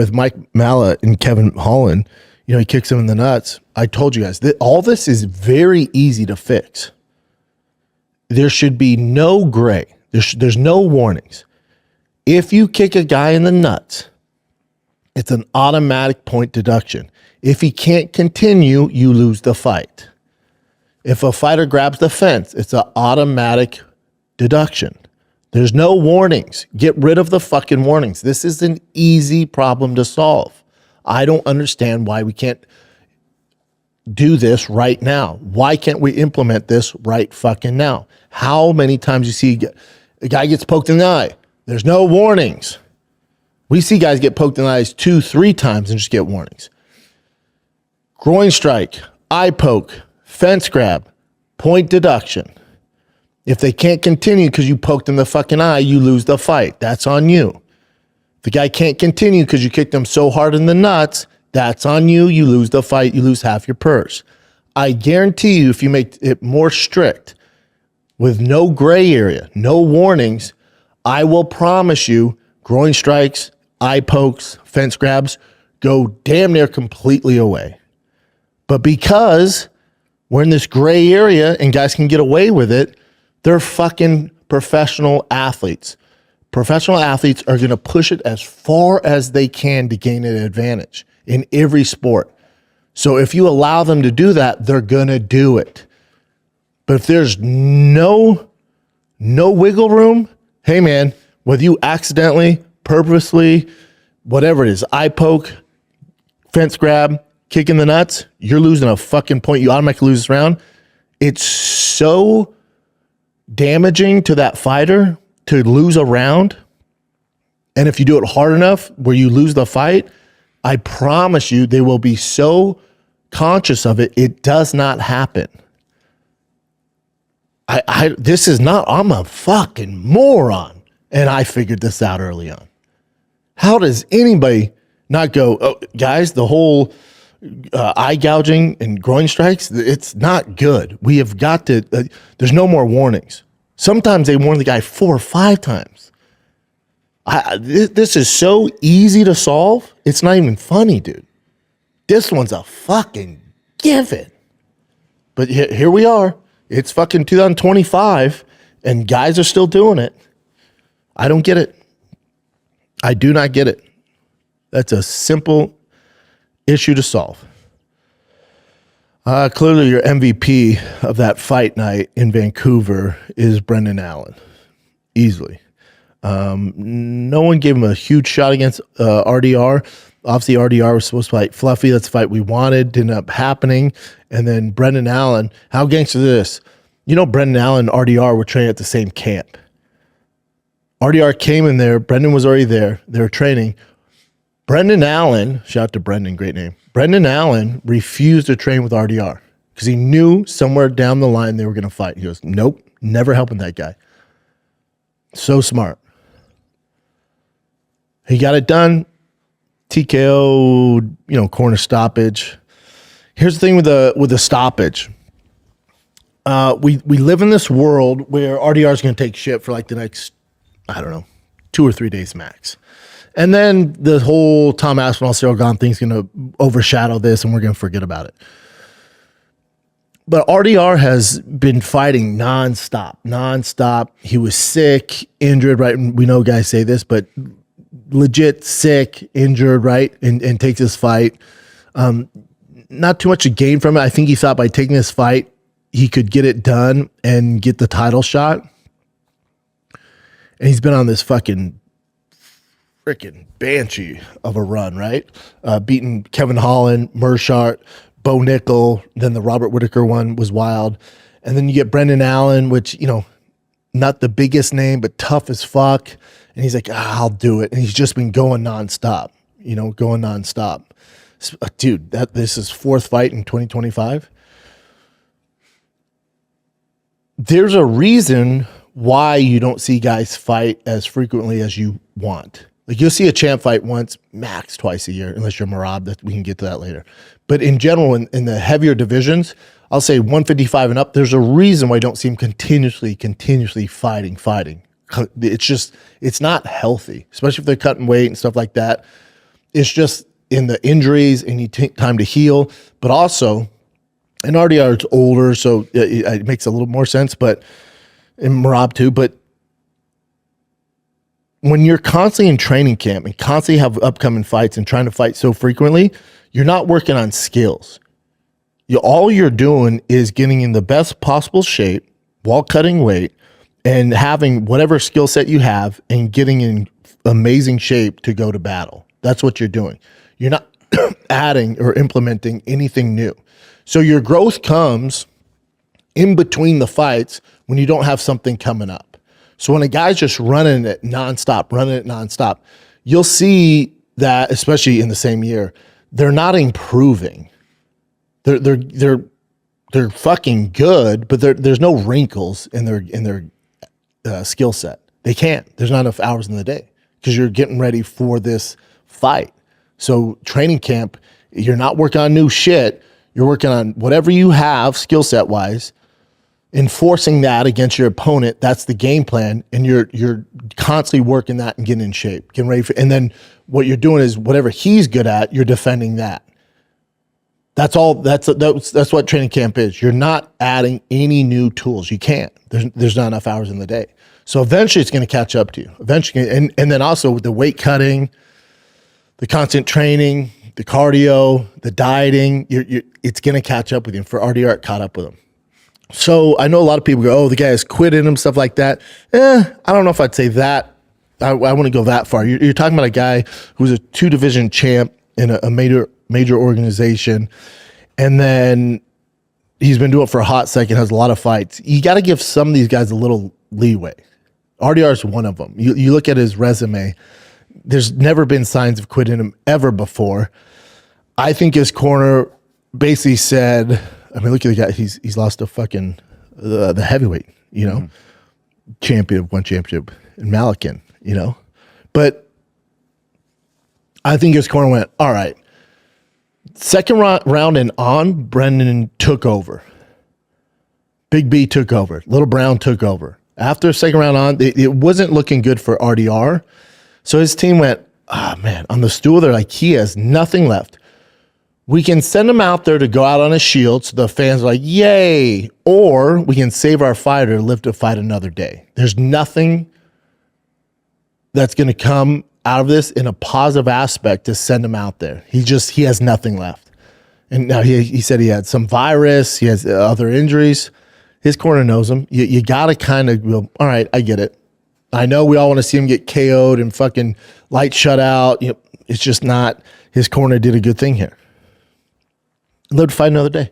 with Mike Mallett and Kevin Holland, you know, he kicks him in the nuts. I told you guys that all this is very easy to fix. There should be no gray. There's no warnings. If you kick a guy in the nuts, it's an automatic point deduction. If he can't continue, you lose the fight. If a fighter grabs the fence, it's an automatic deduction. There's no warnings. Get rid of the fucking warnings. This is an easy problem to solve. I don't understand why we can't do this right now. Why can't we implement this right fucking now? How many times you see a guy gets poked in the eye? There's no warnings. We see guys get poked in the eyes 2-3 times and just get warnings. Groin strike, eye poke, fence grab, point deduction. If they can't continue because you poked in the fucking eye, you lose the fight. That's on you. If the guy can't continue because you kicked him so hard in the nuts, that's on you. You lose the fight. You lose half your purse. I guarantee you, if you make it more strict with no gray area, no warnings, I will promise you groin strikes, eye pokes, fence grabs go damn near completely away. But because we're in this gray area and guys can get away with it, they're fucking professional athletes. Professional athletes are going to push it as far as they can to gain an advantage in every sport. So if you allow them to do that, they're going to do it. But if there's no wiggle room, hey man, whether you accidentally, purposely, whatever it is, eye poke, fence grab, kick in the nuts, you're losing a fucking point. You automatically lose this round. It's so damaging to that fighter to lose a round. And if you do it hard enough where you lose the fight, I promise you they will be so conscious of it, it does not happen. This is not, I'm a fucking moron. And I figured this out early on. How does anybody not go, oh, guys, the whole eye gouging and groin strikes, it's not good. We have got to, there's no more warnings. Sometimes they warn the guy 4 or 5 times. This is so easy to solve. It's not even funny, dude. This one's a fucking given. But here we are. It's fucking 2025 and guys are still doing it. I don't get it. I do not get it. That's a simple issue to solve. Clearly your MVP of that fight night in Vancouver is Brendan Allen. Easily. No one gave him a huge shot against RDR. Obviously, RDR was supposed to fight Fluffy. That's the fight we wanted. Didn't end up happening. And then Brendan Allen, how gangster is this? You know, Brendan Allen and RDR were training at the same camp. RDR came in there. Brendan was already there. They were training. Brendan Allen, shout out to Brendan, great name. Brendan Allen refused to train with RDR because he knew somewhere down the line they were going to fight. He goes, nope, never helping that guy. So smart. He got it done. TKO, corner stoppage. Here's the thing with the stoppage. We live in this world where RDR is going to take shit for like the next, 2 or 3 days max. And then the whole Tom Aspinall, Cyril Gahn thing is going to overshadow this and we're going to forget about it. But RDR has been fighting nonstop. He was sick, injured, right? And we know guys say this, but legit sick, injured, right? And takes this fight. Not too much to gain from it. I think he thought by taking this fight, he could get it done and get the title shot. And he's been on this fucking freaking banshee of a run, right? Beating Kevin Holland, Mershart, Bo Nickel, then the Robert Whitaker one was wild. And then you get Brendan Allen, which, not the biggest name, but tough as fuck. And he's like, I'll do it. And he's just been going nonstop, Dude, this is 4th fight in 2025. There's a reason why you don't see guys fight as frequently as you want. Like you'll see a champ fight once, max twice a year, unless you're Marab. That we can get to that later. But in general, in the heavier divisions, I'll say 155 and up, there's a reason why you don't see him continuously fighting. It's not healthy, especially if they're cutting weight and stuff like that. It's just in the injuries and you take time to heal, but also, and RDR is older, so it makes a little more sense, but in Marab too, but when you're constantly in training camp and constantly have upcoming fights and trying to fight so frequently, you're not working on skills. All you're doing is getting in the best possible shape while cutting weight and having whatever skill set you have and getting in amazing shape to go to battle. That's what you're doing. You're not adding or implementing anything new. So your growth comes in between the fights when you don't have something coming up. So when a guy's just running it nonstop, you'll see that, especially in the same year, they're not improving. They're fucking good, but there's no wrinkles in their skill set. They can't. There's not enough hours in the day because you're getting ready for this fight. So training camp, you're not working on new shit. You're working on whatever you have skill set wise, enforcing that against your opponent. That's the game plan, and you're constantly working that and getting in shape, getting ready for. And then what you're doing is whatever he's good at, you're defending that. That's all. That's what training camp is. You're not adding any new tools. You can't. There's not enough hours in the day. So eventually, it's going to catch up to you. Eventually, and then also with the weight cutting, the constant training, the cardio, the dieting, it's going to catch up with you. For RDR, it caught up with him. So I know a lot of people go, oh, the guy has quit in him, stuff like that. I don't know if I'd say that. I wouldn't go that far. You're talking about a guy who's a 2-division champ in a major organization, and then he's been doing it for a hot second, has a lot of fights. You got to give some of these guys a little leeway. RDR is one of them. You look at his resume, there's never been signs of quitting him ever before. I think his corner basically said, I mean, look at the guy. He's lost a fucking the heavyweight, champion, one championship in Malakin, But I think his corner went, all right. Second round and on, Brendan took over. Big B took over. Little Brown took over. After second round on, it wasn't looking good for RDR. So his team went, oh man, on the stool, they're like, he has nothing left. We can send him out there to go out on a shield so the fans are like, yay. Or we can save our fighter to live to fight another day. There's nothing that's going to come out of this in a positive aspect to send him out there. He has nothing left. And now he said he had some virus. He has other injuries. His corner knows him. You got to kind of go, all right, I get it. I know we all want to see him get KO'd and fucking light shut out. It's just not, his corner did a good thing here. Live to fight another day.